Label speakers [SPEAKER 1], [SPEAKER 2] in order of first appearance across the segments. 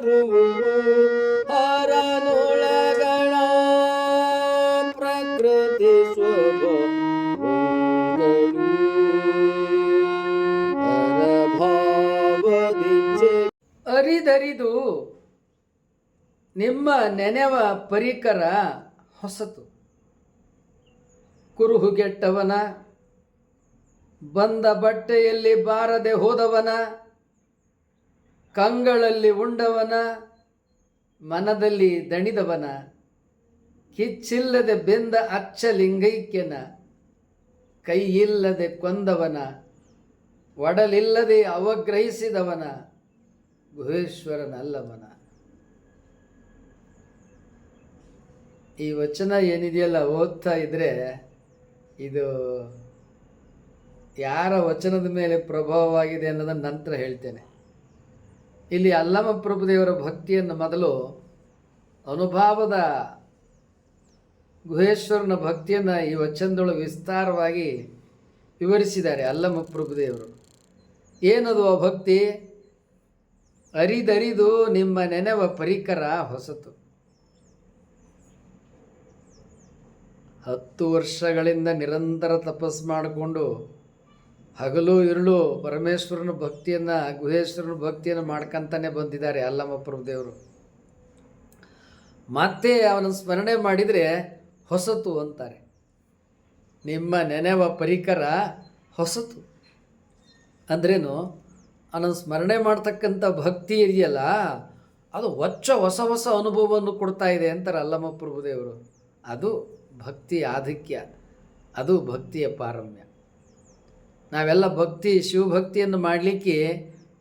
[SPEAKER 1] ಬರುವುದು ಹರನೊಳಗಣ ಪ್ರಕೃತಿ ಸ್ವಭಾವಗಳು ಹರಭಾವದಿಚ್ಛೆ ಅರಿದರಿದು ನಿಮ್ಮ ನೆನೆವ ಪರಿಕರ ಹೊಸತು. ಕುರುಹುಗೆಟ್ಟವನ, ಬಂದ ಬಟ್ಟೆಯಲ್ಲಿ ಬಾರದೆ ಹೋದವನ, ಕಂಗಳಲ್ಲಿ ಉಂಡವನ, ಮನದಲ್ಲಿ ದಣಿದವನ, ಕಿಚ್ಚಿಲ್ಲದೆ ಬೆಂದ ಅಚ್ಚಲಿಂಗೈಕ್ಯನ, ಕೈಯಿಲ್ಲದೆ ಕೊಂದವನ, ಒಡಲಿಲ್ಲದೆ ಅವಗ್ರಹಿಸಿದವನ, ಗುಹೇಶ್ವರನಲ್ಲವನ. ಈ ವಚನ ಏನಿದೆಯಲ್ಲ, ಓದ್ತಾ ಇದ್ದರೆ ಇದು ಯಾರ ವಚನದ ಮೇಲೆ ಪ್ರಭಾವವಾಗಿದೆ ಅನ್ನೋದನ್ನು ನಂತರ ಹೇಳ್ತೇನೆ. ಇಲ್ಲಿ ಅಲ್ಲಮ ಪ್ರಭುದೇವರ ಭಕ್ತಿಯನ್ನು ಮೊದಲು ಅನುಭಾವದ ಗುಹೇಶ್ವರನ ಭಕ್ತಿಯನ್ನು ಈ ವಚನದೊಳಗೆ ವಿಸ್ತಾರವಾಗಿ ವಿವರಿಸಿದ್ದಾರೆ ಅಲ್ಲಮ ಪ್ರಭುದೇವರು. ಏನದು ಆ ಭಕ್ತಿ? ಅರಿದರಿದು ನಿಮ್ಮ ನೆನೆವ ಪರಿಕರ ಹೊಸತು. 10 ವರ್ಷಗಳಿಂದ ನಿರಂತರ ತಪಸ್ಸು ಮಾಡಿಕೊಂಡು ಹಗಲು ಇರುಳು ಪರಮೇಶ್ವರನ ಭಕ್ತಿಯನ್ನು, ಗುಹೇಶ್ವರನ ಭಕ್ತಿಯನ್ನು ಮಾಡ್ಕೊಂತಾನೆ ಬಂದಿದ್ದಾರೆ ಅಲ್ಲಮ ಪ್ರಭುದೇವರು. ಮತ್ತೆ ಅವನ ಸ್ಮರಣೆ ಮಾಡಿದರೆ ಹೊಸತು ಅಂತಾರೆ. ನಿಮ್ಮ ನೆನೆವ ಪರಿಕರ ಹೊಸತು ಅಂದ್ರೇನು? ಅವನ ಸ್ಮರಣೆ ಮಾಡ್ತಕ್ಕಂಥ ಭಕ್ತಿ ಇದೆಯಲ್ಲ, ಅದು ಹೊಸ ಹೊಸ ಅನುಭವವನ್ನು ಕೊಡ್ತಾ ಇದೆ ಅಂತಾರೆ ಅಲ್ಲಮ ಪ್ರಭುದೇವರು. ಅದು ಭಕ್ತಿಯ ಆಧಿಕ್ಯ, ಅದು ಭಕ್ತಿಯ ಪಾರಮ್ಯ. ನಾವೆಲ್ಲ ಶಿವಭಕ್ತಿಯನ್ನು ಮಾಡಲಿಕ್ಕೆ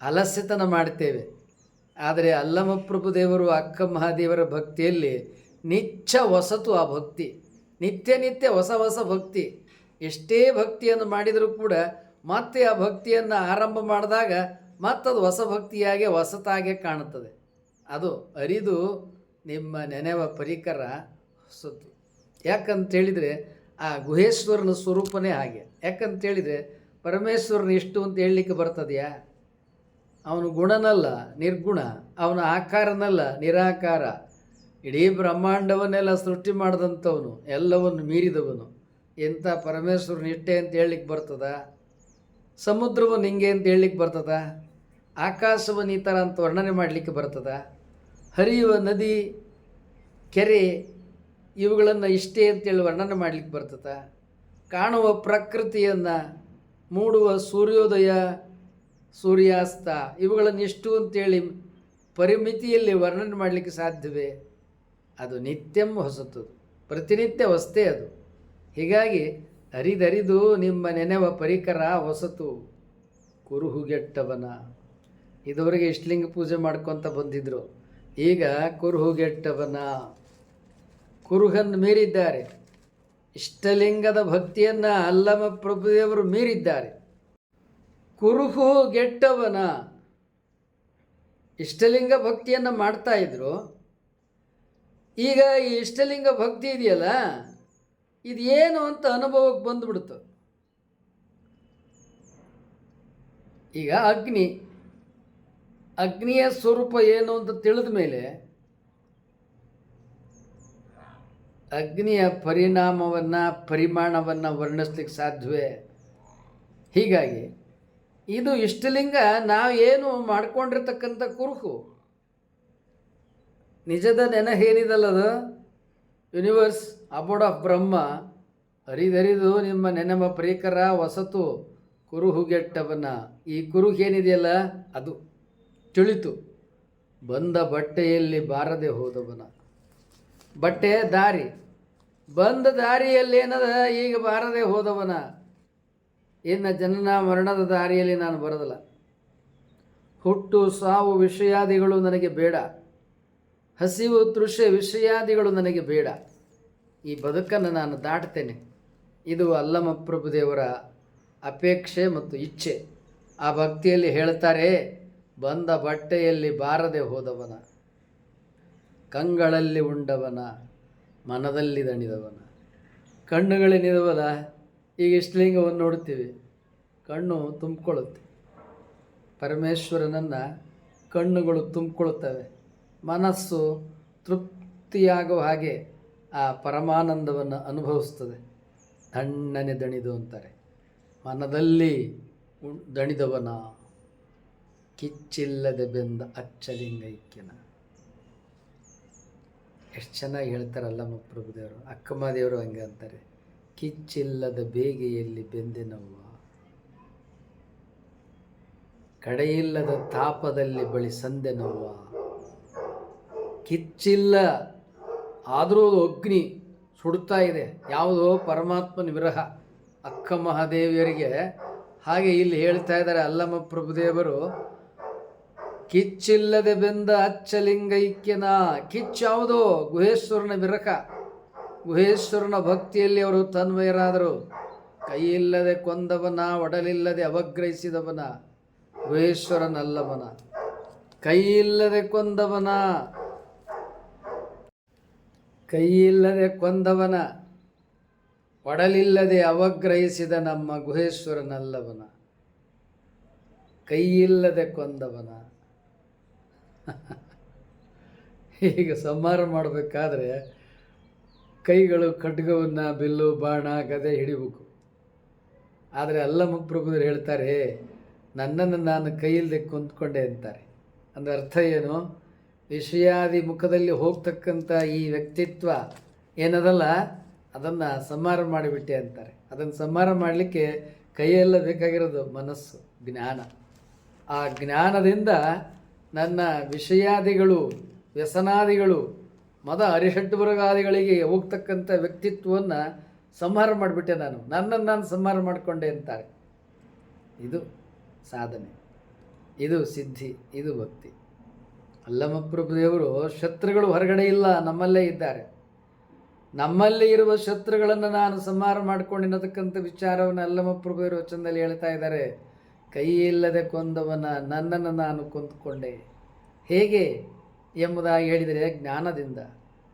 [SPEAKER 1] ಆಲಸ್ಯತನ ಮಾಡ್ತೇವೆ. ಆದರೆ ಅಲ್ಲಮ ಪ್ರಭುದೇವರು, ಅಕ್ಕ ಮಹಾದೇವರ ಭಕ್ತಿಯಲ್ಲಿ ನಿತ್ಯ ಹೊಸತು ಆ ಭಕ್ತಿ. ನಿತ್ಯ ಹೊಸ ಹೊಸ ಭಕ್ತಿ. ಎಷ್ಟೇ ಭಕ್ತಿಯನ್ನು ಮಾಡಿದರೂ ಕೂಡ ಮತ್ತೆ ಆ ಭಕ್ತಿಯನ್ನು ಆರಂಭ ಮಾಡಿದಾಗ ಮತ್ತದು ಹೊಸ ಭಕ್ತಿಯಾಗೆ ಹೊಸತಾಗೆ ಕಾಣುತ್ತದೆ. ಅದು ಅರಿದು ನಿಮ್ಮ ನೆನೆವ ಪರಿಕರ ಹೊಸತು. ಯಾಕಂತೇಳಿದರೆ ಆ ಗುಹೇಶ್ವರನ ಸ್ವರೂಪನೇ ಹಾಗೆ. ಯಾಕಂತೇಳಿದರೆ ಪರಮೇಶ್ವರನ ಎಷ್ಟು ಅಂತ ಹೇಳಲಿಕ್ಕೆ ಬರ್ತದೆಯಾ? ಅವನು ಗುಣನಲ್ಲ, ನಿರ್ಗುಣ. ಅವನ ಆಕಾರನಲ್ಲ, ನಿರಾಕಾರ. ಇಡೀ ಬ್ರಹ್ಮಾಂಡವನ್ನೆಲ್ಲ ಸೃಷ್ಟಿ ಮಾಡಿದಂಥವನು, ಎಲ್ಲವನ್ನು ಮೀರಿದವನು. ಎಂಥ ಪರಮೇಶ್ವರನ ಇಷ್ಟೇ ಅಂತ ಹೇಳಲಿಕ್ಕೆ ಬರ್ತದ? ಸಮುದ್ರವನ್ನು ಹಿಂಗೆ ಅಂತ ಹೇಳಲಿಕ್ಕೆ ಬರ್ತದ? ಆಕಾಶವನ್ನು ಈ ಥರ ಅಂತ ವರ್ಣನೆ ಮಾಡಲಿಕ್ಕೆ ಬರ್ತದ? ಹರಿಯುವ ನದಿ, ಕೆರೆ ಇವುಗಳನ್ನು ಇಷ್ಟೇ ಅಂತೇಳಿ ವರ್ಣನೆ ಮಾಡಲಿಕ್ಕೆ ಬರ್ತದ? ಕಾಣುವ ಪ್ರಕೃತಿಯನ್ನು, ಮೂಡುವ ಸೂರ್ಯೋದಯ ಸೂರ್ಯಾಸ್ತ ಇವುಗಳನ್ನು ಎಷ್ಟು ಅಂತೇಳಿ ಪರಿಮಿತಿಯಲ್ಲಿ ವರ್ಣನೆ ಮಾಡಲಿಕ್ಕೆ ಸಾಧ್ಯವೇ? ಅದು ನಿತ್ಯಂ ಹೊಸತು, ಪ್ರತಿನಿತ್ಯ ಹೊಸತೇ ಅದು. ಹೀಗಾಗಿ ಅರಿದರಿದು ನಿಮ್ಮ ನೆನೆವ ಪರಿಕರ ಹೊಸತು. ಕುರುಹುಗೆಟ್ಟವನ, ಇದುವರೆಗೆ ಇಷ್ಟಲಿಂಗ ಪೂಜೆ ಮಾಡ್ಕೊತ ಬಂದಿದ್ದರು. ಈಗ ಕುರುಹುಗೆಟ್ಟವನ, ಕುರುಹನ್ನು ಮೀರಿದ್ದಾರೆ. ಇಷ್ಟಲಿಂಗದ ಭಕ್ತಿಯನ್ನು ಅಲ್ಲಮ ಪ್ರಭುದೇವರು ಮೀರಿದ್ದಾರೆ. ಕುರುಹು ಗೆಟ್ಟವನ, ಇಷ್ಟಲಿಂಗ ಭಕ್ತಿಯನ್ನು ಮಾಡ್ತಾ ಇದ್ರು. ಈಗ ಈ ಇಷ್ಟಲಿಂಗ ಭಕ್ತಿ ಇದೆಯಲ್ಲ, ಇದು ಏನು ಅಂತ ಅನುಭವಕ್ಕೆ ಬಂದುಬಿಡ್ತು. ಈಗ ಅಗ್ನಿಯ ಸ್ವರೂಪ ಏನು ಅಂತ ತಿಳಿದ ಮೇಲೆ ಅಗ್ನಿಯ ಪರಿಮಾಣವನ್ನು ವರ್ಣಿಸ್ಲಿಕ್ಕೆ ಸಾಧ್ಯವೇ? ಹೀಗಾಗಿ ಇದು ಇಷ್ಟಲಿಂಗ ನಾವು ಏನು ಮಾಡ್ಕೊಂಡಿರ್ತಕ್ಕಂಥ ಕುರುಹು. ನಿಜದ ನೆನಹೇನಿದಲ್ಲದು ಯೂನಿವರ್ಸ್ ಅಬೋರ್ಡ್ ಆಫ್ ಬ್ರಹ್ಮ. ಅರಿದರಿದು ನಿಮ್ಮ ನೆನಮ ಪರಿಕರ ಹೊಸತು. ಕುರುಹುಗೆಟ್ಟವನ, ಈ ಕುರುಹೇನಿದೆಯಲ್ಲ ಅದು ತಿಳಿತು. ಬಂದ ಬಟ್ಟೆಯಲ್ಲಿ ಬಾರದೆ ಹೋದವನ, ಬಟ್ಟೆ ದಾರಿ, ಬಂದ ದಾರಿಯಲ್ಲಿ ಏನದ ಈಗ ಬಾರದೆ ಹೋದವನ. ಇನ್ನು ಜನನ ಮರಣದ ದಾರಿಯಲ್ಲಿ ನಾನು ಬರೋದಿಲ್ಲ. ಹುಟ್ಟು ಸಾವು ವಿಷಯಾದಿಗಳು ನನಗೆ ಬೇಡ. ಹಸಿವು ತೃಷೆ ವಿಷಯಾದಿಗಳು ನನಗೆ ಬೇಡ. ಈ ಬದುಕನ್ನು ನಾನು ದಾಟ್ತೇನೆ. ಇದು ಅಲ್ಲಮ ಪ್ರಭುದೇವರ ಅಪೇಕ್ಷೆ ಮತ್ತು ಇಚ್ಛೆ. ಆ ಭಕ್ತಿಯಲ್ಲಿ ಹೇಳ್ತಾರೆ, ಬಂದ ಬಟ್ಟೆಯಲ್ಲಿ ಬಾರದೆ ಹೋದವನ, ಕಂಗಳಲ್ಲಿ ಉಂಡವನ, ಮನದಲ್ಲಿ ದಣಿದವನ. ಕಣ್ಣುಗಳೇನಿದವಲ್ಲ, ಈಗ ಇಷ್ಟಲಿಂಗವನ್ನು ನೋಡ್ತೀವಿ, ಕಣ್ಣು ತುಂಬಿಕೊಳ್ಳುತ್ತೆ. ಪರಮೇಶ್ವರನನ್ನು ಕಣ್ಣುಗಳು ತುಂಬಿಕೊಳ್ಳುತ್ತವೆ. ಮನಸ್ಸು ತೃಪ್ತಿಯಾಗುವ ಹಾಗೆ ಆ ಪರಮಾನಂದವನ್ನು ಅನುಭವಿಸ್ತದೆ. ತಣ್ಣನೆ ದಣಿದು ಅಂತಾರೆ. ಮನದಲ್ಲಿ ದಣಿದವನ ಕಿಚ್ಚಿಲ್ಲದೆ ಬೆಂದ ಅಚ್ಚಲಿಂಗೈಕ್ಯನ. ಎಷ್ಟು ಚೆನ್ನಾಗಿ ಹೇಳ್ತಾರಲ್ಲ ಪ್ರಭುದೇವರು. ಅಕ್ಕಮಹಾದೇವರು ಹಂಗೆ ಅಂತಾರೆ, ಕಿಚ್ಚಿಲ್ಲದ ಬೇಗೆಯಲ್ಲಿ ಬೆಂದೆನವ್ವ, ಕಡೆಯಿಲ್ಲದ ತಾಪದಲ್ಲಿ ಬಳಿ ಸಂದೆನವ್ವ. ಕಿಚ್ಚಿಲ್ಲ ಆದರೂ ಅಗ್ನಿ ಸುಡ್ತಾ ಇದೆ. ಯಾವುದೋ ಪರಮಾತ್ಮನ ವಿರಹ. ಅಕ್ಕ ಮಹಾದೇವಿಯರಿಗೆ ಹಾಗೆ ಇಲ್ಲಿ ಹೇಳ್ತಾ ಇದ್ದಾರೆ ಅಲ್ಲಮ ಪ್ರಭುದೇವರು, ಕಿಚ್ಚಿಲ್ಲದೆ ಬೆಂದ ಅಚ್ಚಲಿಂಗೈಕ್ಯನ. ಕಿಚ್ಚಾವುದೋ ಗುಹೇಶ್ವರನ ವಿರಹ. ಗುಹೇಶ್ವರನ ಭಕ್ತಿಯಲ್ಲಿ ಅವರು ತನ್ಮಯರಾದರು. ಕೈಯಿಲ್ಲದೆ ಕೊಂದವನ, ಒಡಲಿಲ್ಲದೆ ಅವಗ್ರಹಿಸಿದವನ ಗುಹೇಶ್ವರನಲ್ಲವನ. ಕೈಯಿಲ್ಲದೆ ಕೊಂದವನ, ಕೈಯಿಲ್ಲದೆ ಕೊಂದವನ, ಒಡಲಿಲ್ಲದೆ ಅವಗ್ರಹಿಸಿದ ನಮ್ಮ ಗುಹೇಶ್ವರನಲ್ಲವನ. ಕೈಯಿಲ್ಲದೆ ಕೊಂದವನ. ಈಗ ಸಂಹಾರ ಮಾಡಬೇಕಾದ್ರೆ ಕೈಗಳು ಖಡ್ಗವನ್ನು, ಬಿಲ್ಲು, ಬಾಣ, ಗದೆ ಹಿಡಿಬೇಕು. ಆದರೆ ಅಲ್ಲಮ ಪ್ರಭುದರು ಹೇಳ್ತಾರೆ, ನನ್ನನ್ನು ನಾನು ಕೈಯಿಲ್ಲದೆ ಕೊಂದ್ಕೊಂಡೆ ಅಂತಾರೆ. ಅಂದರೆ ಅರ್ಥ ಏನು? ವಿಷಯಾದಿ ಮುಖದಲ್ಲಿ ಹೋಗ್ತಕ್ಕಂಥ ಈ ವ್ಯಕ್ತಿತ್ವ ಏನದಲ್ಲ, ಅದನ್ನು ಸಂಹಾರ ಮಾಡಿಬಿಟ್ಟೆ ಅಂತಾರೆ. ಅದನ್ನು ಸಂಹಾರ ಮಾಡಲಿಕ್ಕೆ ಕೈಯೆಲ್ಲ ಬೇಕಾಗಿರೋದು ಮನಸ್ಸು, ಜ್ಞಾನ. ಆ ಜ್ಞಾನದಿಂದ ನನ್ನ ವಿಷಯಾದಿಗಳು, ವ್ಯಸನಾದಿಗಳು, ಮದ ಅರಿಷಡ್ವರ್ಗಾದಿಗಳಿಗೆ ಹೋಗ್ತಕ್ಕಂಥ ವ್ಯಕ್ತಿತ್ವವನ್ನು ಸಂಹಾರ ಮಾಡಿಬಿಟ್ಟೆ ನಾನು. ನನ್ನನ್ನು ನಾನು ಸಂಹಾರ ಮಾಡಿಕೊಂಡೆ ಅಂತಾರೆ. ಇದು ಸಾಧನೆ, ಇದು ಸಿದ್ಧಿ, ಇದು ಭಕ್ತಿ. ಅಲ್ಲಮ ಪ್ರಭುದೇವರು ಶತ್ರುಗಳು ಹೊರಗಡೆ ಇಲ್ಲ, ನಮ್ಮಲ್ಲೇ ಇದ್ದಾರೆ. ನಮ್ಮಲ್ಲಿ ಇರುವ ಶತ್ರುಗಳನ್ನು ನಾನು ಸಂಹಾರ ಮಾಡಿಕೊಂಡಿರತಕ್ಕಂಥ ವಿಚಾರವನ್ನು ಅಲ್ಲಮ ಪ್ರಭುದೇವರು ವಚನದಲ್ಲಿ ಹೇಳ್ತಾ ಇದ್ದಾರೆ. ಕೈ ಇಲ್ಲದೆ ಕೊಂದವನ ನನ್ನನ್ನು ನಾನು ಕೊಂದುಕೊಂಡೆ. ಹೇಗೆ ಎಂಬುದಾಗಿ ಹೇಳಿದರೆ, ಜ್ಞಾನದಿಂದ,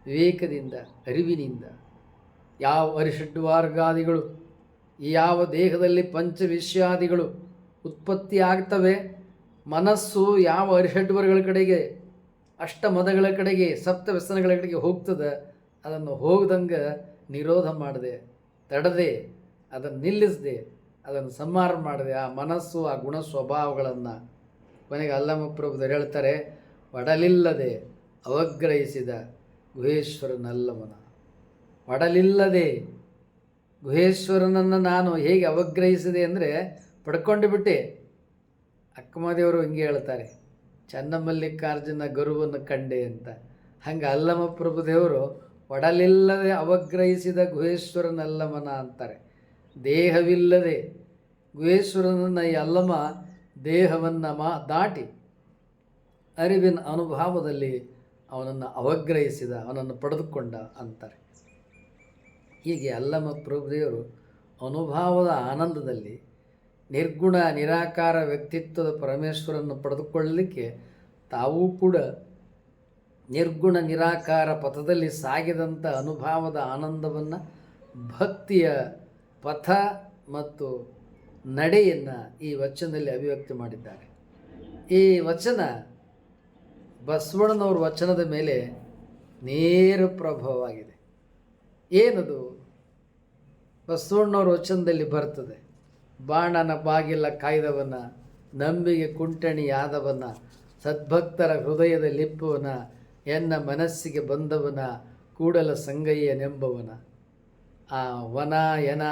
[SPEAKER 1] ವಿವೇಕದಿಂದ, ಅರಿವಿನಿಂದ. ಯಾವ ಅರಿಷಡ್ವಾರ್ಗಾದಿಗಳು, ಯಾವ ದೇಹದಲ್ಲಿ ಪಂಚವಿಷ್ಯಾದಿಗಳು ಉತ್ಪತ್ತಿ ಆಗ್ತವೆ, ಮನಸ್ಸು ಯಾವ ಅರಿಷಡ್ವರ್ಗಳ ಕಡೆಗೆ, ಅಷ್ಟಮದಗಳ ಕಡೆಗೆ, ಸಪ್ತ ವ್ಯಸನಗಳ ಕಡೆಗೆ ಹೋಗ್ತದೆ, ಅದನ್ನು ಹೋಗದಂಗೆ ನಿರೋಧ ಮಾಡದೆ, ತಡದೆ, ಅದನ್ನು ನಿಲ್ಲಿಸದೆ, ಅದನ್ನು ಸಂಹಾರ ಮಾಡದೆ, ಆ ಮನಸ್ಸು, ಆ ಗುಣ ಸ್ವಭಾವಗಳನ್ನು ಕೊನೆಗೆ ಅಲ್ಲಮ ಪ್ರಭುದರು ಹೇಳ್ತಾರೆ, ಒಡಲಿಲ್ಲದೆ ಅವಗ್ರಹಿಸಿದ ಗುಹೇಶ್ವರನಲ್ಲವನ. ಒಡಲಿಲ್ಲದೆ ಗುಹೇಶ್ವರನನ್ನು ನಾನು ಹೇಗೆ ಅವಗ್ರಹಿಸಿದೆ ಅಂದರೆ ಪಡ್ಕೊಂಡು ಬಿಟ್ಟೆ. ಅಕ್ಕಮಹಾದೇವರು ಹಿಂಗೆ ಹೇಳ್ತಾರೆ, ಚನ್ನಮಲ್ಲಿಕಾರ್ಜುನ ಗರುವನ್ನು ಕಂಡೆ ಅಂತ. ಹಂಗೆ ಅಲ್ಲಮ ಪ್ರಭುದೇವರು ಒಡಲಿಲ್ಲದೆ ಅವಗ್ರಹಿಸಿದ ಗುಹೇಶ್ವರನಲ್ಲಮನ ಅಂತಾರೆ. ದೇಹವಿಲ್ಲದೆ ಗುಹೇಶ್ವರನನ್ನು ಈ ಅಲ್ಲಮ ದೇಹವನ್ನು ದಾಟಿ ಅರಿವಿನ ಅನುಭವದಲ್ಲಿ ಅವನನ್ನು ಅವಗ್ರಹಿಸಿದ, ಅವನನ್ನು ಪಡೆದುಕೊಂಡ ಅಂತಾರೆ. ಹೀಗೆ ಅಲ್ಲಮ ಪ್ರಭುದೇವರು ಅನುಭವದ ಆನಂದದಲ್ಲಿ ನಿರ್ಗುಣ ನಿರಾಕಾರ ವ್ಯಕ್ತಿತ್ವದ ಪರಮೇಶ್ವರನ್ನು ಪಡೆದುಕೊಳ್ಳಲಿಕ್ಕೆ ತಾವೂ ಕೂಡ ನಿರ್ಗುಣ ನಿರಾಕಾರ ಪಥದಲ್ಲಿ ಸಾಗಿದಂಥ ಅನುಭವದ ಆನಂದವನ್ನು, ಭಕ್ತಿಯ ಪಥ ಮತ್ತು ನಡೆಯನ್ನು ಈ ವಚನದಲ್ಲಿ ಅಭಿವ್ಯಕ್ತಿ ಮಾಡಿದ್ದಾರೆ. ಈ ವಚನ ಬಸವಣ್ಣನವ್ರ ವಚನದ ಮೇಲೆ ನೇರ ಪ್ರಭಾವವಾಗಿದೆ. ಏನದು? ಬಸವಣ್ಣವ್ರ ವಚನದಲ್ಲಿ ಬರ್ತದೆ, ಬಾಣನ ಬಾಗಿಲ ಕಾಯ್ದವನ, ನಂಬಿಗೆ ಕುಂಟಣಿಯಾದವನ, ಸದ್ಭಕ್ತರ ಹೃದಯದಲ್ಲಿಪ್ಪುವನ, ಎನ್ನ ಮನಸ್ಸಿಗೆ ಬಂದವನ, ಕೂಡಲ ಸಂಗಯ್ಯನೆಂಬವನ. ಆ ವನ ಎನ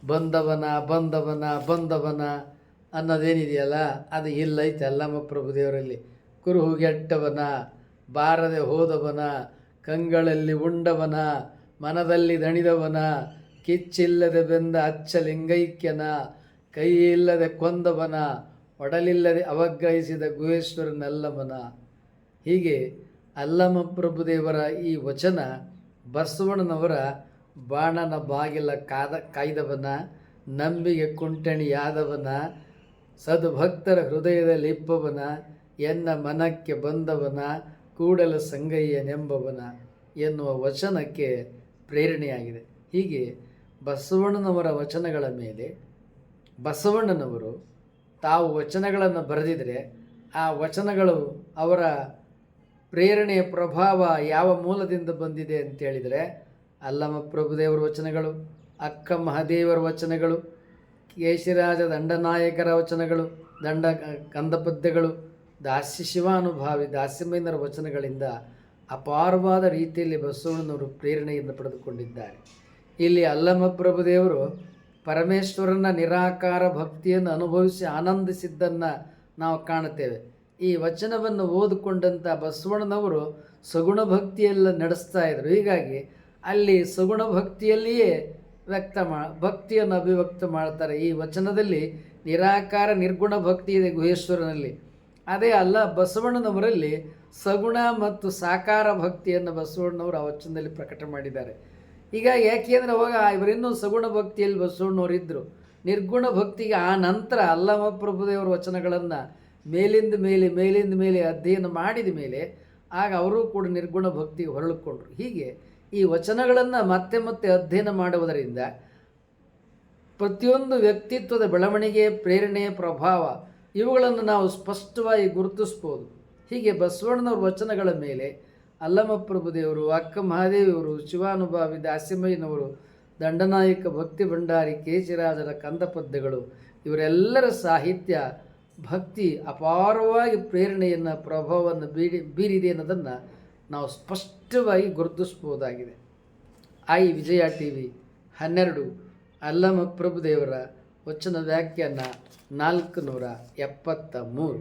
[SPEAKER 1] ಬಂದವನ ಬಂದವನ ಬಂದವನ ಅನ್ನೋದೇನಿದೆಯಲ್ಲ, ಅದು ಇಲ್ಲೈತೆ ಅಲ್ಲಮ ಪ್ರಭುದೇವರಲ್ಲಿ. ಕುರುಹುಗೆಟ್ಟವನ, ಬಾರದೆ ಹೋದವನ, ಕಂಗಳಲ್ಲಿ ಉಂಡವನ, ಮನದಲ್ಲಿ ದಣಿದವನ, ಕಿಚ್ಚಿಲ್ಲದೆ ಬೆಂದ ಅಚ್ಚಲಿಂಗೈಕ್ಯನ, ಕೈಯಿಲ್ಲದೆ ಕೊಂದವನ, ಒಡಲಿಲ್ಲದೆ ಅವಗ್ರಹಿಸಿದ ಗುಹೇಶ್ವರನಲ್ಲಮನ. ಹೀಗೆ ಅಲ್ಲಮ ಪ್ರಭುದೇವರ ಈ ವಚನ ಬಸವಣ್ಣನವರ ಬಾಣನ ಬಾಗಿಲ ಕಾಯ್ದವನ, ನಂಬಿಗೆ ಕುಂಟಣಿಯಾದವನ, ಸದ್ಭಕ್ತರ ಹೃದಯದಲ್ಲಿಪ್ಪವನ, ಎನ್ನ ಮನಕ್ಕೆ ಬಂದವನ, ಕೂಡಲ ಸಂಗಯ್ಯನೆಂಬವನ ಎನ್ನುವ ವಚನಕ್ಕೆ ಪ್ರೇರಣೆಯಾಗಿದೆ. ಹೀಗೆ ಬಸವಣ್ಣನವರ ವಚನಗಳ ಮೇಲೆ ಬಸವಣ್ಣನವರು ತಾವು ವಚನಗಳನ್ನು ಬರೆದಿದ್ದರೆ ಆ ವಚನಗಳು ಅವರ ಪ್ರೇರಣೆಯ ಪ್ರಭಾವ ಯಾವ ಮೂಲದಿಂದ ಬಂದಿದೆ ಅಂತೇಳಿದರೆ ಅಲ್ಲಮ ಪ್ರಭುದೇವರ ವಚನಗಳು, ಅಕ್ಕ ಮಹಾದೇವರ ವಚನಗಳು, ಕೇಶಿರಾಜ ದಂಡನಾಯಕರ ವಚನಗಳು, ಕಂದಪದ್ಯಗಳು, ದಾಸ್ಯ ಶಿವಾನುಭಾವಿ ದಾಸ್ಯಮೈನರ ವಚನಗಳಿಂದ ಅಪಾರವಾದ ರೀತಿಯಲ್ಲಿ ಬಸವಣ್ಣನವರು ಪ್ರೇರಣೆಯನ್ನು ಪಡೆದುಕೊಂಡಿದ್ದಾರೆ. ಇಲ್ಲಿ ಅಲ್ಲಮ ಪ್ರಭುದೇವರು ಪರಮೇಶ್ವರನ ನಿರಾಕಾರ ಭಕ್ತಿಯನ್ನು ಅನುಭವಿಸಿ ಆನಂದಿಸಿದ್ದನ್ನು ನಾವು ಕಾಣುತ್ತೇವೆ. ಈ ವಚನವನ್ನು ಓದಿಕೊಂಡಂಥ ಬಸವಣ್ಣನವರು ಸಗುಣ ಭಕ್ತಿಯೆಲ್ಲ ನಡೆಸ್ತಾ ಇದ್ದರು. ಹೀಗಾಗಿ ಅಲ್ಲಿ ಸಗುಣ ಭಕ್ತಿಯಲ್ಲಿಯೇ ಭಕ್ತಿಯನ್ನು ಅಭಿವ್ಯಕ್ತ ಮಾಡ್ತಾರೆ. ಈ ವಚನದಲ್ಲಿ ನಿರಾಕಾರ ನಿರ್ಗುಣ ಭಕ್ತಿ ಇದೆ ಗುಹೇಶ್ವರನಲ್ಲಿ. ಅದೇ ಅಲ್ಲ ಬಸವಣ್ಣನವರಲ್ಲಿ ಸಗುಣ ಮತ್ತು ಸಾಕಾರ ಭಕ್ತಿಯನ್ನು ಬಸವಣ್ಣನವರು ಆ ವಚನದಲ್ಲಿ ಪ್ರಕಟ ಮಾಡಿದ್ದಾರೆ. ಈಗ ಯಾಕೆಂದರೆ ಅವಾಗ ಇವರಿನ್ನೂ ಸಗುಣ ಭಕ್ತಿಯಲ್ಲಿ ಬಸವಣ್ಣನವರು ಇದ್ದರು. ನಿರ್ಗುಣ ಭಕ್ತಿಗೆ ಆ ನಂತರ ಅಲ್ಲಮ ಪ್ರಭುದೇವರ ವಚನಗಳನ್ನು ಮೇಲಿಂದ ಮೇಲೆ ಅಧ್ಯಯನ ಮಾಡಿದ ಮೇಲೆ ಆಗ ಅವರೂ ಕೂಡ ನಿರ್ಗುಣ ಭಕ್ತಿಗೆ ಹೊರಳಿಕೊಂಡ್ರು. ಹೀಗೆ ಈ ವಚನಗಳನ್ನು ಮತ್ತೆ ಅಧ್ಯಯನ ಮಾಡುವುದರಿಂದ ಪ್ರತಿಯೊಂದು ವ್ಯಕ್ತಿತ್ವದ ಬೆಳವಣಿಗೆ, ಪ್ರೇರಣೆ, ಪ್ರಭಾವ ಇವುಗಳನ್ನು ನಾವು ಸ್ಪಷ್ಟವಾಗಿ ಗುರುತಿಸ್ಬೋದು. ಹೀಗೆ ಬಸವಣ್ಣನವ್ರ ವಚನಗಳ ಮೇಲೆ ಅಲ್ಲಮ ಪ್ರಭುದೇವರು, ಅಕ್ಕ ಮಹಾದೇವಿಯವರು, ಶಿವಾನುಭಾವಿ ದಾಸ್ಯಮಯ್ಯನವರು, ದಂಡನಾಯಕ ಭಕ್ತಿ ಭಂಡಾರಿ, ಕೇಶಿರಾಜರ ಕಂದಪದ್ಯಗಳು ಇವರೆಲ್ಲರ ಸಾಹಿತ್ಯ ಭಕ್ತಿ ಅಪಾರವಾಗಿ ಪ್ರೇರಣೆಯನ್ನು, ಪ್ರಭಾವವನ್ನು ಬೀರಿದೆ ಅನ್ನೋದನ್ನು ನಾವು ಸ್ಪಷ್ಟವಾಗಿ ಗುರುತಿಸ್ಬೋದಾಗಿದೆ. ವಿಜಯ TV 12 ಅಲ್ಲಮ ಪ್ರಭುದೇವರ ವಚನ ವ್ಯಾಖ್ಯಾನ 473.